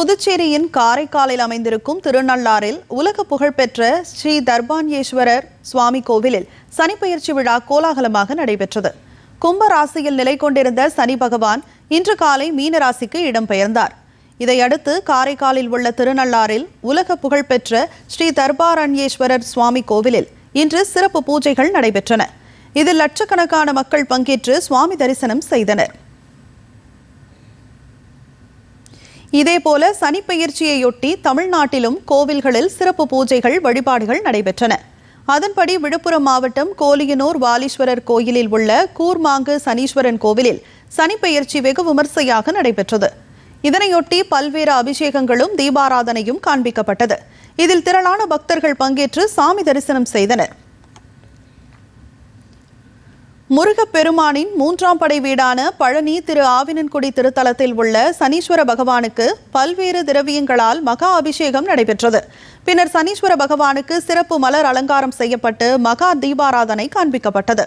புதுச்சேரியின் காரைக்காலில் அமைந்திருக்கும் திருநள்ளாறில் உலக புகழ்பெற்ற ஸ்ரீ தர்பான்யேஸ்வரர் சுவாமி கோவிலில் சனிப்பெயர்ச்சி விழா கோலாகலமாக நடைபெற்றது. கும்ப ராசியில் நிலை கொண்டிருந்த சனி பகவான் இன்று காலை மீன ராசிக்கு இடம்பெயர்ந்தார். இதையடுத்து காரைக்காலில் உள்ள திருநள்ளாறில் உலக புகழ்பெற்ற ஸ்ரீ தர்பாரண்யேஸ்வரர் சுவாமி கோவிலில் இன்று சிறப்பு பூஜைகள் நடைபெற்றன. இதில் லட்சக்கணக்கான மக்கள் பங்கேற்று சுவாமி தரிசனம் செய்தனர். இதேபோல சனிப்பெயர்ச்சியையொட்டி தமிழ்நாட்டிலும் கோவில்களில் சிறப்பு பூஜைகள் வழிபாடுகள் நடைபெற்றன. அதன்படி விழுப்புரம் மாவட்டம் கோலியனூர் வாலீஸ்வரர் கோயிலில் உள்ள கூர்மாங்கு சனீஸ்வரன் கோவிலில் சனிப்பெயர்ச்சி வெகு விமர்சையாக நடைபெற்றது. இதனையொட்டி பல்வேறு அபிஷேகங்களும் தீபாராதனையும் காண்பிக்கப்பட்டது. இதில் திரளான பக்தர்கள் பங்கேற்று சாமி தரிசனம் செய்தனர். முருகப்பெருமானின் 3ஆம் படை வீடான பழனி திரு ஆவினன்குடி திருத்தலத்தில் உள்ள சனீஸ்வர பகவானுக்கு பல்வேறு திரவியங்களால் மகா அபிஷேகம் நடைபெற்றது. பின்னர் சனீஸ்வர பகவானுக்கு சிறப்பு மலர் அலங்காரம் செய்யப்பட்டு மகா தீபாராதனை காண்பிக்கப்பட்டது.